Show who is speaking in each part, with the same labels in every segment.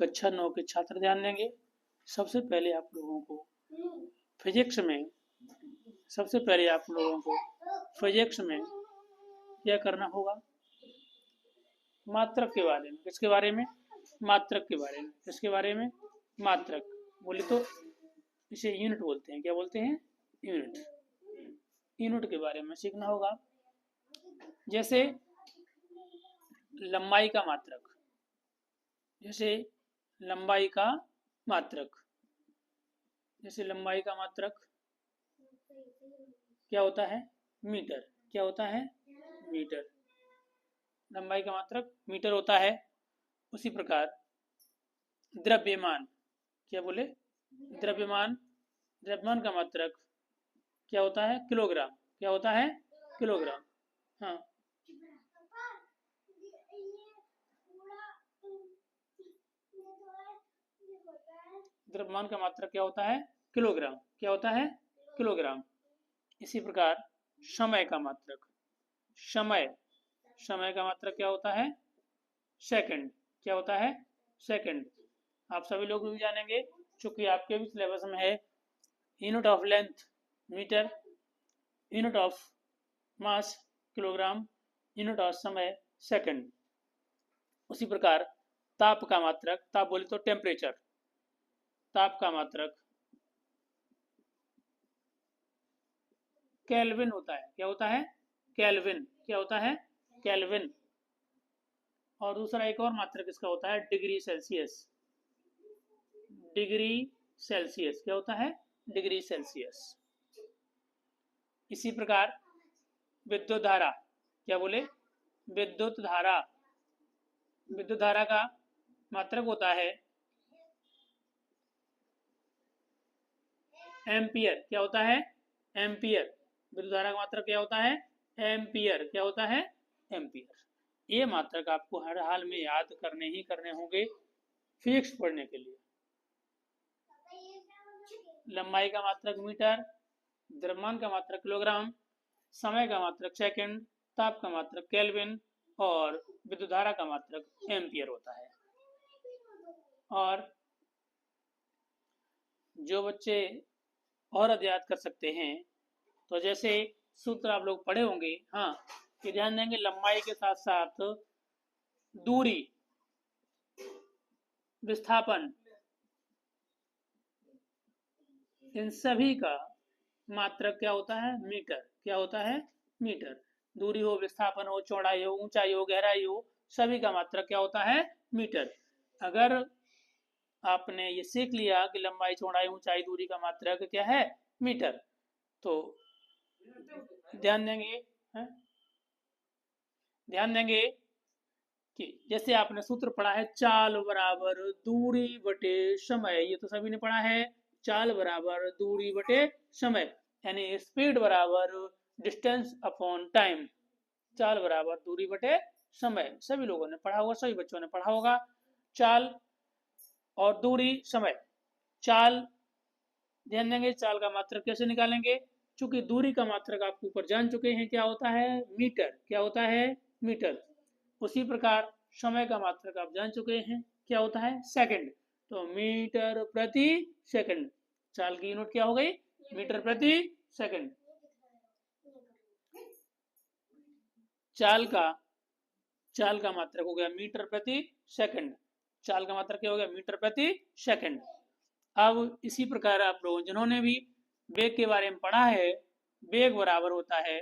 Speaker 1: कक्षा 9 के छात्र ध्यान देंगे। सबसे पहले आप लोगों को फिजिक्स में क्या करना होगा? मात्रक के बारे में। किसके बारे में? मात्रक के बारे में। किसके बारे में? मात्रक। बोले तो इसे यूनिट बोलते हैं। क्या बोलते हैं? यूनिट। यूनिट के बारे में सीखना होगा। जैसे लंबाई का मात्रक। जैसे लंबाई का मात्रक क्या होता है? मीटर। क्या होता है? मीटर। लंबाई का मात्रक मीटर होता है। उसी प्रकार द्रव्यमान। क्या बोले? द्रव्यमान का मात्रक क्या होता है? किलोग्राम। क्या होता है? किलोग्राम। हाँ, द्रव्यमान का मात्रक क्या होता है? किलोग्राम। क्या होता है? किलोग्राम। इसी प्रकार समय का मात्रक का मात्रक क्या होता है? सेकंड। क्या होता है? सेकंड। आप सभी लोग भी जानेंगे, चूंकि आपके भी सिलेबस में है। Unit of length metre, unit of mass kilogram, unit of समय सेकंड। उसी प्रकार ताप का मात्रक, ताप बोले तो टेम्परेचर, ताप का मात्रक केल्विन होता है। क्या होता है? केल्विन। क्या होता है? केल्विन। और दूसरा एक और मात्रक इसका होता है डिग्री सेल्सियस। Degree Celsius. क्या होता है? Degree Celsius. इसी प्रकार विद्युत धारा। क्या बोले? विद्युत धारा। विद्युत धारा का मात्रक होता है एम्पियर। क्या होता है? एम्पियर। विद्युत धारा का मात्रक क्या होता है? एम्पियर। क्या होता है? एम्पियर। ये मात्रक आपको हर हाल में याद करने ही करने होंगे फिजिक्स पढ़ने के लिए। लंबाई का मात्रक मीटर, द्रव्यमान का मात्रक किलोग्राम, समय का मात्रक सेकंड, ताप का मात्रक केल्विन और विद्युत धारा का मात्रक एम्पियर होता है। और जो बच्चे और अध्ययन कर सकते हैं, तो जैसे सूत्र आप लोग पढ़े होंगे। हाँ, ये ध्यान देंगे, लंबाई के साथ साथ दूरी, विस्थापन, इन सभी का मात्रक क्या होता है? मीटर। क्या होता है? मीटर। दूरी हो, विस्थापन हो, चौड़ाई हो, ऊंचाई हो, गहराई हो, सभी का मात्रक क्या होता है? मीटर। अगर आपने ये सीख लिया कि लंबाई, चौड़ाई, ऊंचाई, दूरी का मात्रक क्या है? मीटर, तो ध्यान देंगे है? ध्यान देंगे कि जैसे आपने सूत्र पढ़ा है, चाल बराबर दूरी बटे समय। ये तो सभी ने पढ़ा है। चाल बराबर दूरी बटे समय, यानी स्पीड बराबर डिस्टेंस अपॉन टाइम। चाल बराबर दूरी बटे समय, सभी लोगों ने पढ़ा होगा, सभी बच्चों ने पढ़ा होगा। चाल और दूरी, समय। चाल, ध्यान देंगे चाल का मात्रक कैसे निकालेंगे? चूंकि दूरी का मात्रक आप ऊपर जान चुके हैं, क्या होता है? मीटर। क्या होता है? मीटर। उसी प्रकार समय का मात्रक आप जान चुके हैं, क्या होता है? सेकंड। तो मीटर प्रति सेकंड। चाल की यूनिट क्या हो गई? मीटर प्रति सेकंड। चाल का मात्रक हो गया मीटर प्रति सेकंड। चाल का मात्रक क्या हो गया? मीटर प्रति सेकंड। अब इसी प्रकार आप लोग जिन्होंने भी वेग के बारे में पढ़ा है, वेग बराबर होता है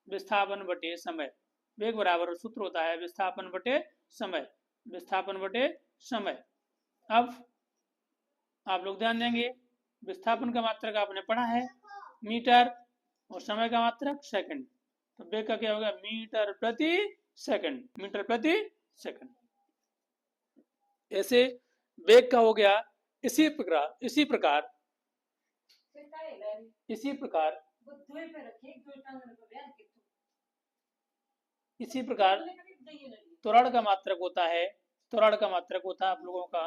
Speaker 1: विस्थापन बटे समय। वेग बराबर सूत्र होता है विस्थापन बटे समय। विस्थापन बटे समय। अब आप लोग ध्यान देंगे, विस्थापन का मात्रक आपने पढ़ा है मीटर और समय का मात्रक सेकंड। तो वेग का क्या होगा? मीटर प्रति सेकंड। मीटर प्रति सेकंड। ऐसे वेग का हो गया। इसी प्रकार त्वरण का मात्रक होता है। त्वरण का मात्रक होता है आप लोगों का,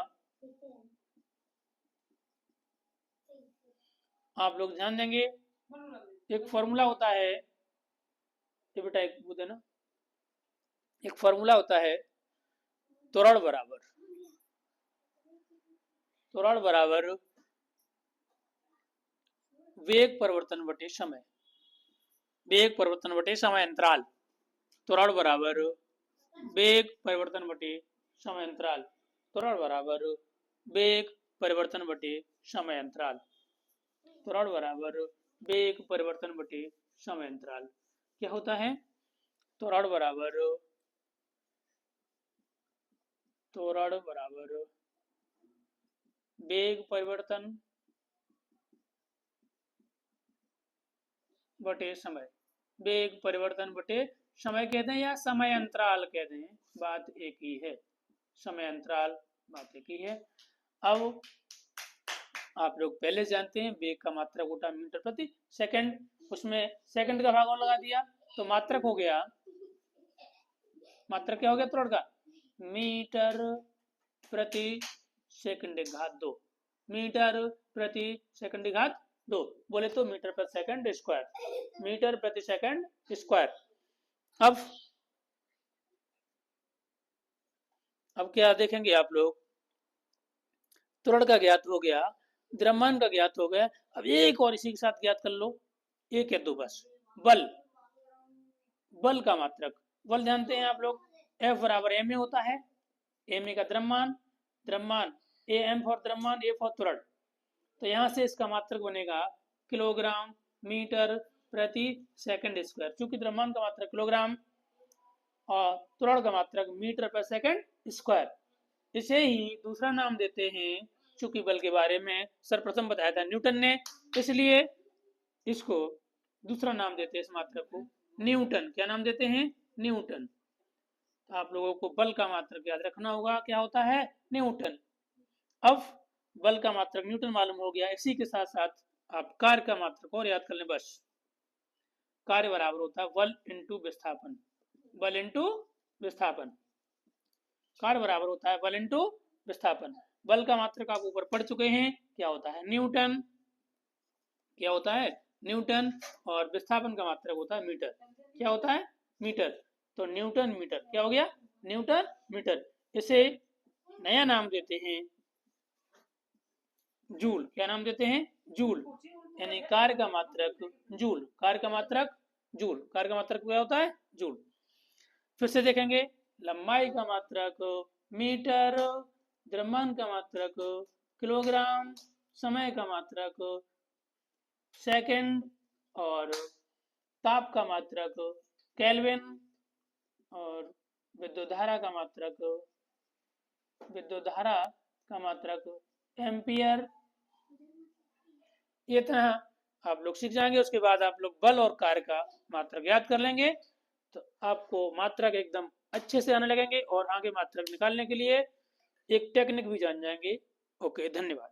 Speaker 1: आप लोग ध्यान देंगे, एक फॉर्मूला होता है। ये बेटा एक वो देना, एक फॉर्मूला होता है त्वरण बराबर त्वरण बराबर वेग परिवर्तन बटे समय, वेग परिवर्तन बटे समय अंतराल। त्वरण बराबर वेग परिवर्तन बटे समय अंतराल, त्वरण बराबर वेग परिवर्तन बटे समय अंतराल, त्वरण बराबर वेग परिवर्तन बटे समय अंतराल। क्या होता है? त्वरण बराबर वेग परिवर्तन बटे समय, वेग परिवर्तन बटे समय कहते हैं या समय अंतराल कहते हैं, बात एक ही है। समय अंतराल बात एक ही है। अब आप लोग पहले जानते हैं वेग का मात्रक होता है मीटर प्रति सेकंड, उसमें सेकंड का भाग और लगा दिया तो मात्रक हो गया, मात्रक क्या हो गया त्वरण का? मीटर प्रति सेकंड घात 2, मीटर प्रति सेकंड घात 2, बोले तो मीटर प्रति सेकंड स्क्वायर, मीटर प्रति सेकंड स्क्वायर। अब क्या देखेंगे आप लोग, त्वरण का ज्ञात हो गया, द्रव्यमान का ज्ञात हो गया, अब एक और इसी के साथ ज्ञात कर लो, एक या दो बस। बल, बल का मात्रक, बल जानते हैं आप लोग F बराबर ma होता है, ma का द्रव्यमान, द्रव्यमान a m फॉर द्रव्यमान, a फॉर त्वरण, तो यहां से इसका मात्रक बनेगा किलोग्राम मीटर प्रति सेकंड स्क्वायर, चूंकि द्रव्यमान का मात्रक किलोग्राम और त्वरण का मात्रक मीटर पर सेकंड स्क्वायर। इसे ही दूसरा नाम देते हैं, चूंकि बल के बारे में सर्वप्रथम बताया था न्यूटन ने, इसलिए इसको दूसरा नाम देते हैं इस मात्रक को न्यूटन। क्या नाम देते हैं? न्यूटन। तो आप लोगों को बल का मात्रक याद रखना होगा, क्या होता है? न्यूटन। अब बल का मात्रक न्यूटन मालूम हो गया, इसी के साथ साथ आप कार्य का मात्रक और याद कर लें बस। कार्य बराबर होता है बल इंटू विस्थापन, बल इंटू विस्थापन, कार्य बराबर होता है बल इंटू विस्थापन। बल का मात्रक आप ऊपर पढ़ चुके हैं, क्या होता है? न्यूटन। क्या होता है? न्यूटन। और विस्थापन का मात्रक होता है मीटर। क्या होता है? मीटर। तो न्यूटन मीटर क्या हो गया? Newton metre. इसे नया नाम देते हैं जूल। क्या नाम देते हैं? जूल। यानी कार्य का मात्रक जूल, कार्य का मात्रक जूल, कार्य का मात्रक क्या होता है? जूल। फिर से देखेंगे, लंबाई का मात्रक मीटर, द्रव्यमान का मात्रक किलोग्राम, समय का मात्रक सेकंड, और ताप का मात्रक केल्विन, और विद्युत धारा का मात्रक एम्पियर। ये तरह आप लोग सीख जाएंगे। उसके बाद आप लोग बल और कार्य का मात्रक याद कर लेंगे, तो आपको मात्रक एकदम अच्छे से आने लगेंगे और आगे मात्रक निकालने के लिए एक टेक्निक भी जान जाएंगे। ओके, धन्यवाद।